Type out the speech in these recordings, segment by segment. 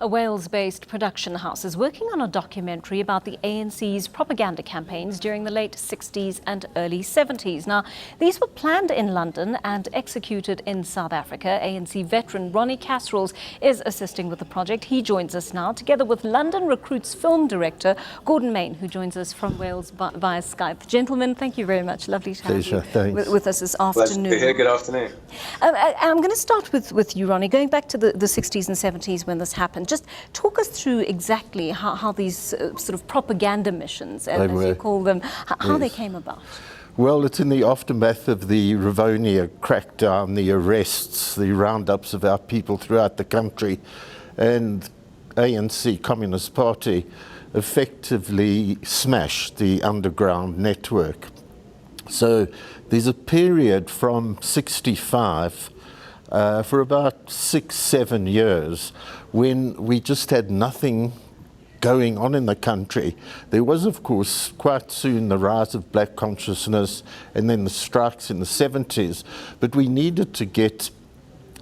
A Wales-based production house is working on a documentary about the ANC's propaganda campaigns during the late 60s and early 70s. Now, these were planned in London and executed in South Africa. ANC veteran Ronnie Kasrils is assisting with the project. He joins us now, together with London Recruits film director Gordon Main, who joins us from Wales via Skype. Gentlemen, thank you very much. Lovely to have you with us this afternoon. Pleasure to be here. Good afternoon. I'm going to start with you, Ronnie. Going back to the 60s and 70s when this happened, just talk us through exactly how these sort of propaganda missions, as you call them, how they came about. Well, it's in the aftermath of the Rivonia crackdown, the arrests, the roundups of our people throughout the country, and ANC, Communist Party, effectively smashed the underground network. So there's a period from 65 for about 6-7 years when we just had nothing going on in the country. There was, of course, quite soon the rise of black consciousness and then the strikes in the 70s, but we needed to get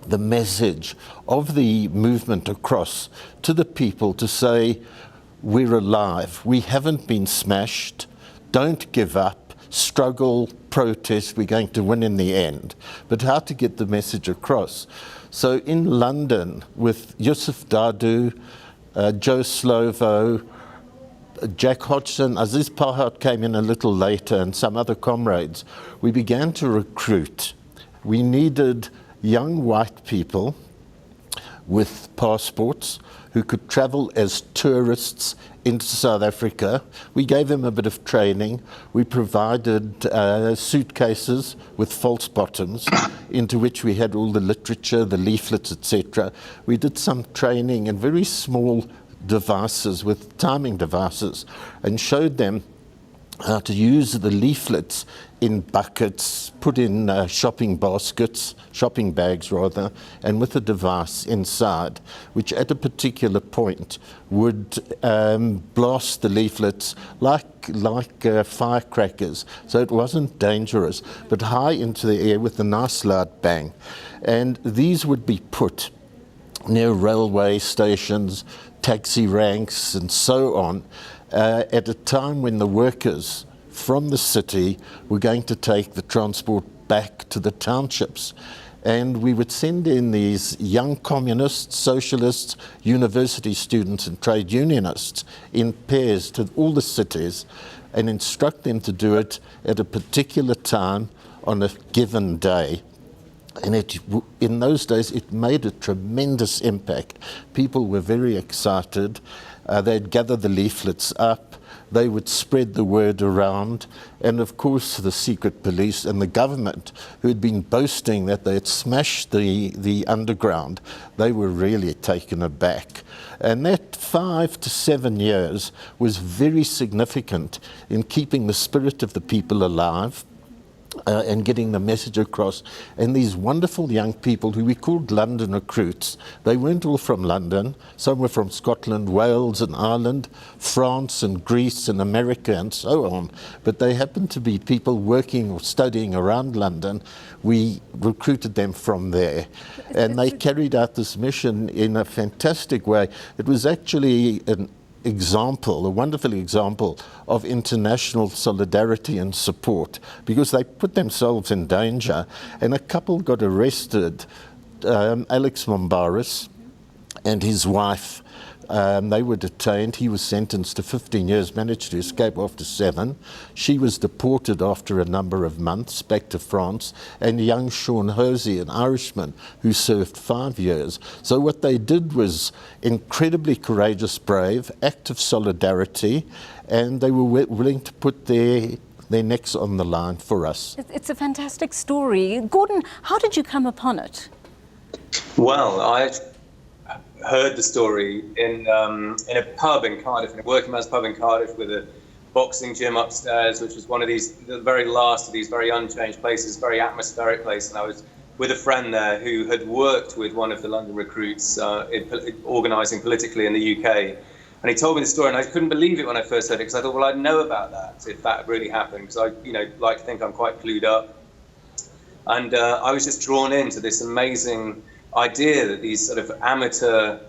the message of the movement across to the people to say, we're alive, we haven't been smashed, don't give up, struggle, protest, we're going to win in the end. But how to get the message across? So in London, with Yusuf Dadu, Joe Slovo, Jack Hodgson, Aziz Pahat came in a little later, and some other comrades, we began to recruit. We needed young white people with passports who could travel as tourists into South Africa. We gave them a bit of training. We provided suitcases with false bottoms into which we had all the literature, the leaflets, etc. We did some training in very small devices with timing devices and showed them how to use the leaflets in buckets, put in shopping baskets, shopping bags rather, and with a device inside, which at a particular point would blast the leaflets like firecrackers. So it wasn't dangerous, but high into the air with a nice loud bang. And these would be put near railway stations, taxi ranks, and so on, at a time when the workers from the city were going to take the transport back to the townships. And we would send in these young communists, socialists, university students and trade unionists in pairs to all the cities and instruct them to do it at a particular time on a given day. And in those days, it made a tremendous impact. People were very excited. They'd gather the leaflets up. They would spread the word around. And of course, the secret police and the government, who had been boasting that they had smashed the underground, they were really taken aback. And that 5 to 7 years was very significant in keeping the spirit of the people alive. And getting the message across. And these wonderful young people who we called London recruits, they weren't all from London. Some were from Scotland, Wales and Ireland, France and Greece and America and so on. But they happened to be people working or studying around London. We recruited them from there. And they carried out this mission in a fantastic way. It was actually a wonderful example of international solidarity and support, because they put themselves in danger. And a couple got arrested, Alex Mombaris and his wife. They were detained. He was sentenced to 15 years, managed to escape after 7. She was deported after a number of months back to France. And young Sean Hosey, an Irishman, who served 5 years. So what they did was incredibly courageous, brave, act of solidarity, and they were willing to put their necks on the line for us. It's a fantastic story. Gordon, how did you come upon it? Well, I heard the story in a pub in Cardiff, in a working man's pub in Cardiff, with a boxing gym upstairs, which was one of the very last of these very unchanged places, very atmospheric place. And I was with a friend there who had worked with one of the London recruits organising politically in the UK. And he told me the story, and I couldn't believe it when I first heard it, because I thought, well, I'd know about that if that really happened, because I, like to think I'm quite clued up. And I was just drawn into this amazing idea that these sort of amateur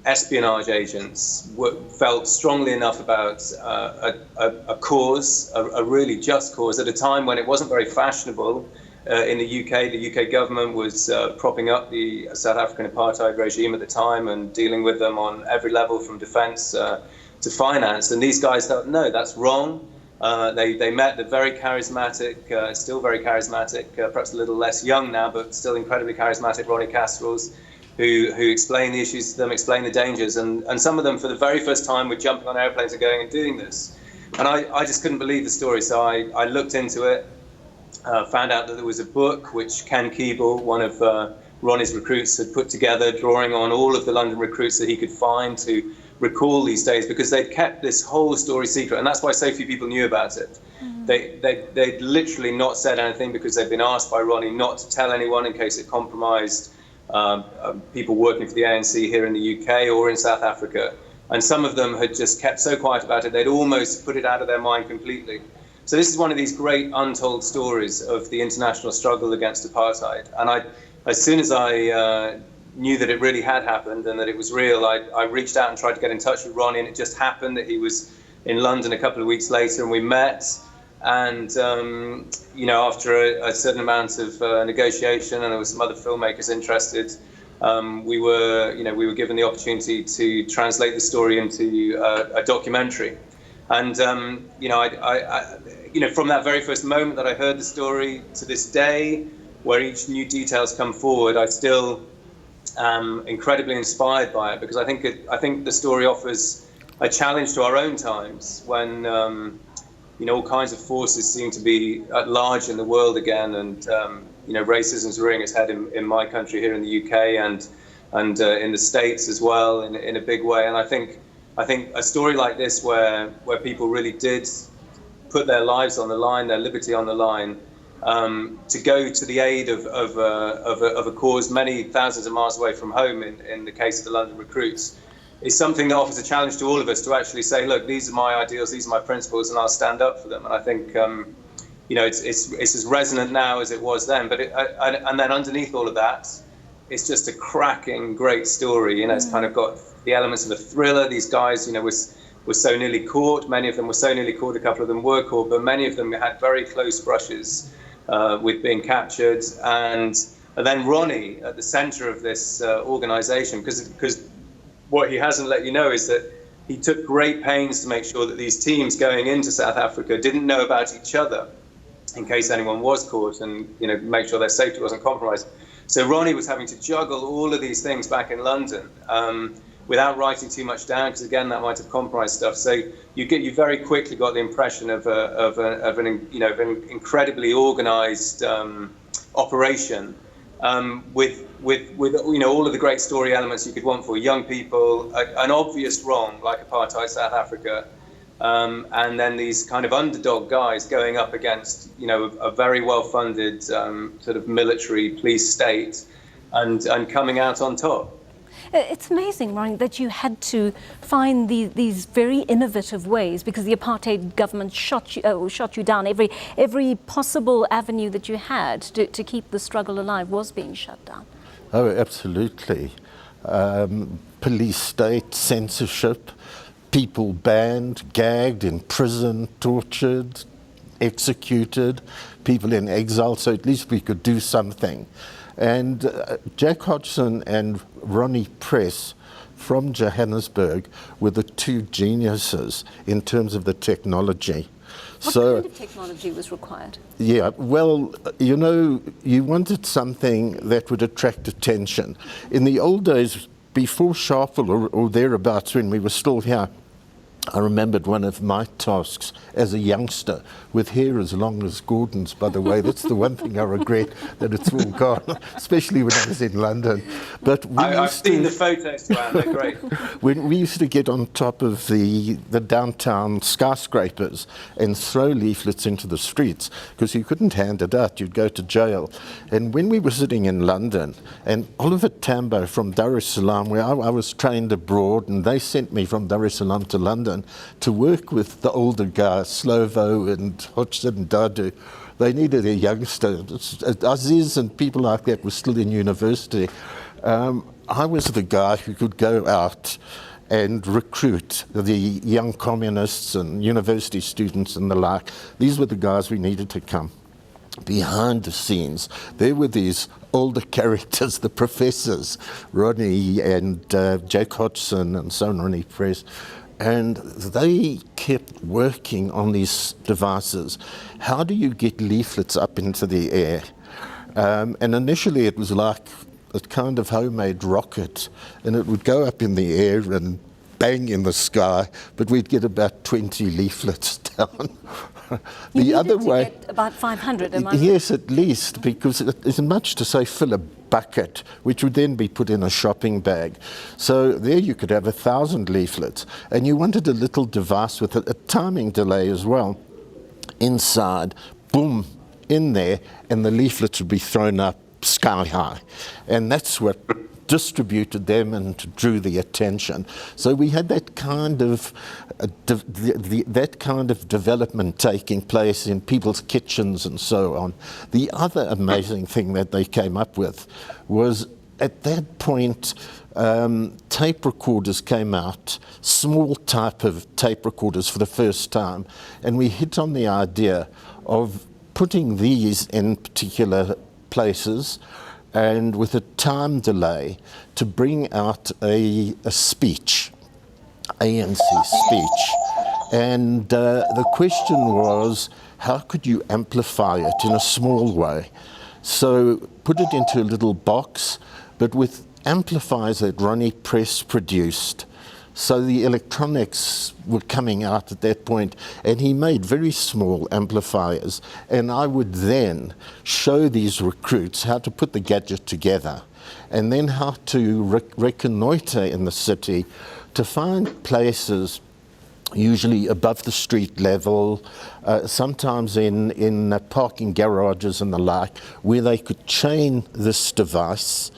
espionage agents felt strongly enough about a cause, a really just cause, at a time when it wasn't very fashionable in the UK. The UK government was propping up the South African apartheid regime at the time and dealing with them on every level, from defence to finance. And these guys thought, no, that's wrong. They met the very charismatic, still very charismatic, perhaps a little less young now, but still incredibly charismatic Ronnie Kasrils, who explained the issues to them, explained the dangers. And some of them, for the very first time, were jumping on airplanes and going and doing this. And I just couldn't believe the story. So I looked into it, found out that there was a book which Ken Keeble, one of Ronnie's recruits, had put together, drawing on all of the London recruits that he could find to recall these days, because they'd kept this whole story secret, and that's why so few people knew about it. They'd literally not said anything because they'd been asked by Ronnie not to tell anyone in case it compromised people working for the ANC here in the UK or in South Africa. And some of them had just kept so quiet about it, they'd almost put it out of their mind completely. So this is one of these great untold stories of the international struggle against apartheid. And as soon as I knew that it really had happened and that it was real, I reached out and tried to get in touch with Ronnie, and it just happened that he was in London a couple of weeks later, and we met. And after a certain amount of negotiation, and there were some other filmmakers interested, we were given the opportunity to translate the story into a documentary. And from that very first moment that I heard the story to this day, where each new details come forward, I still incredibly inspired by it, because I think the story offers a challenge to our own times when all kinds of forces seem to be at large in the world again, and racism's rearing its head in my country here in the UK and in the States as well in a big way. And I think a story like this, where people really did put their lives on the line, their liberty on the line, to go to the aid of a cause many thousands of miles away from home, in the case of the London recruits, is something that offers a challenge to all of us to actually say, look, these are my ideals, these are my principles, and I'll stand up for them. And I think it's as resonant now as it was then. But and then underneath all of that, it's just a cracking, great story. It's kind of got the elements of a thriller. These guys, were so nearly caught. Many of them were so nearly caught. A couple of them were caught, but many of them had very close brushes with being captured. And then Ronnie at the center of this organization, because what he hasn't let you know is that he took great pains to make sure that these teams going into South Africa didn't know about each other in case anyone was caught, and make sure their safety wasn't compromised. So Ronnie was having to juggle all of these things back in London without writing too much down, because again that might have compromised stuff. So you very quickly got the impression of an incredibly organised operation with all of the great story elements you could want for young people, an obvious wrong like apartheid South Africa, and then these kind of underdog guys going up against a very well-funded sort of military police state, and coming out on top. It's amazing, Ronnie, that you had to find these very innovative ways, because the apartheid government shot you down. Every possible avenue that you had to keep the struggle alive was being shut down. Oh, absolutely. Police state, censorship, people banned, gagged, imprisoned, tortured, executed, people in exile, so at least we could do something. And Jack Hodgson and Ronnie Press from Johannesburg were the two geniuses in terms of the technology. What kind of technology was required? Yeah, well, you wanted something that would attract attention. In the old days, before Sharpeville or thereabouts, when we were still here, I remembered one of my tasks as a youngster, with hair as long as Gordon's, by the way. That's the one thing I regret, that it's all gone, especially when I was in London. But I've seen the photos, Joanne, they're great. When we used to get on top of the downtown skyscrapers and throw leaflets into the streets, because you couldn't hand it out, you'd go to jail. And when we were sitting in London, and Oliver Tambo from Dar es Salaam, where I was trained abroad, and they sent me from Dar es Salaam to London to work with the older guys, Slovo and Hodgson and Dadu. They needed a youngster. Aziz and people like that were still in university. I was the guy who could go out and recruit the young communists and university students and the like. These were the guys we needed to come. Behind the scenes, there were these older characters, the professors, Ronnie and Jake Hodgson and so on, Ronnie Press, and they kept working on these devices. How do you get leaflets up into the air? And initially it was like a kind of homemade rocket, and it would go up in the air and bang in the sky, but we'd get about 20 leaflets down. The other way, get about 500, am I? Yes, at least, because it isn't much to say fill a bucket, which would then be put in a shopping bag. So there you could have 1,000 leaflets, and you wanted a little device with a timing delay as well. Inside, boom, in there, and the leaflets would be thrown up sky high, and that's what distributed them and drew the attention. So we had that kind of that kind of development taking place in people's kitchens and so on. The other amazing thing that they came up with was, at that point, tape recorders came out, small type of tape recorders for the first time, and we hit on the idea of putting these in particular places and with a time delay to bring out a speech, ANC speech. And the question was, how could you amplify it in a small way? So put it into a little box, but with amplifiers that Ronnie Press produced. So the electronics were coming out at that point, and he made very small amplifiers, and I would then show these recruits how to put the gadget together, and then how to reconnoiter in the city to find places usually above the street level, sometimes in parking garages and the like, where they could chain this device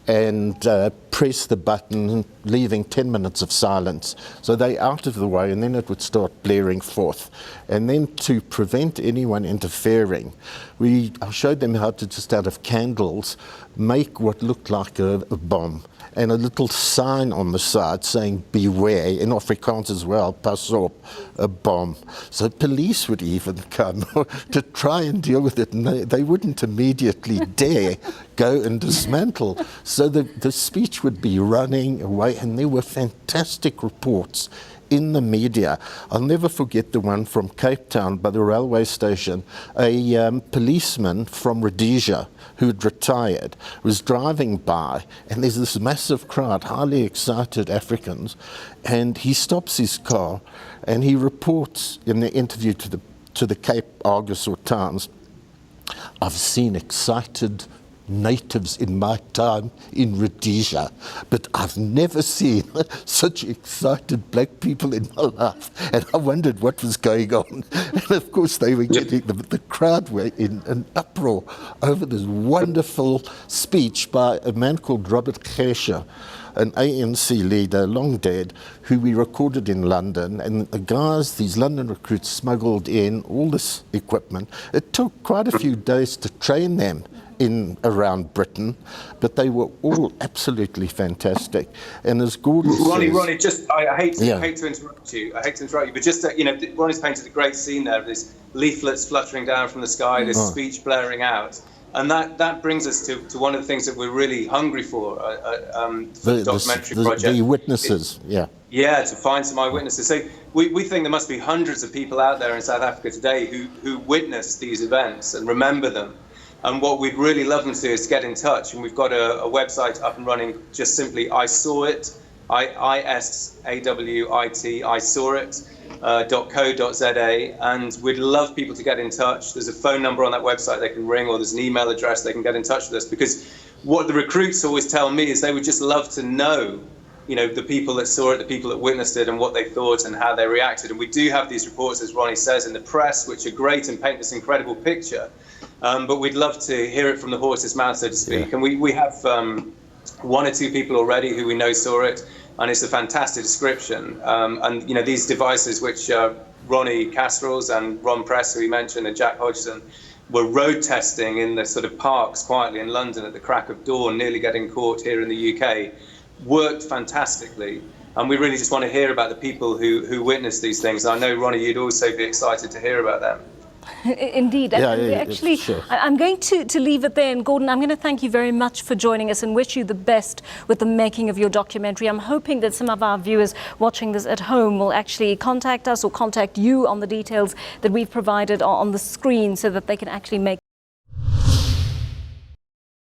and press the button, leaving 10 minutes of silence. So they're out of the way, and then it would start blaring forth. And then to prevent anyone interfering, I showed them how to, just out of candles, make what looked like a bomb, and a little sign on the side saying beware, in Afrikaans as well, pas op, a bomb. So police would even come to try and deal with it, and they wouldn't immediately dare go and dismantle. So the speech would be running away, and there were fantastic reports in the media. I'll never forget the one from Cape Town by the railway station. A policeman from Rhodesia who'd retired was driving by, and there's this massive crowd, highly excited Africans, and he stops his car and he reports in the interview to the Cape Argus or Times, "I've seen excited natives in my time in Rhodesia, but I've never seen such excited black people in my life." And I wondered what was going on. And of course they were getting, the crowd were in an uproar over this wonderful speech by a man called Robert Gesher, an ANC leader, long dead, who we recorded in London. And the guys, these London recruits, smuggled in all this equipment. It took quite a few days to train them in around Britain, but they were all absolutely fantastic. And as Gordon says, Ronnie, just I hate to interrupt you. But just Ronnie's painted a great scene there of these leaflets fluttering down from the sky, this speech blaring out, and that brings us to one of the things that we're really hungry for the documentary project. The witnesses, Yeah, to find some eyewitnesses. So we think there must be hundreds of people out there in South Africa today who witnessed these events and remember them. And what we'd really love them to do is get in touch. And we've got a website up and running, just simply I saw it, ISAWIT, I saw it, .co.za. And we'd love people to get in touch. There's a phone number on that website they can ring, or there's an email address they can get in touch with us. Because what the recruits always tell me is they would just love to know, the people that saw it, the people that witnessed it, and what they thought and how they reacted. And we do have these reports, as Ronnie says, in the press, which are great and paint this incredible picture. But we'd love to hear it from the horse's mouth, so to speak. Yeah. And we have one or two people already who we know saw it, and it's a fantastic description. And these devices, which Ronnie Kasrils and Ron Press, who we mentioned, and Jack Hodgson, were road testing in the sort of parks quietly in London at the crack of dawn, nearly getting caught here in the UK, worked fantastically. And we really just want to hear about the people who witnessed these things. I know, Ronnie, you'd also be excited to hear about them. Indeed. Actually, sure. I'm going to leave it there. And Gordon, I'm going to thank you very much for joining us and wish you the best with the making of your documentary. I'm hoping that some of our viewers watching this at home will actually contact us or contact you on the details that we've provided on the screen so that they can actually make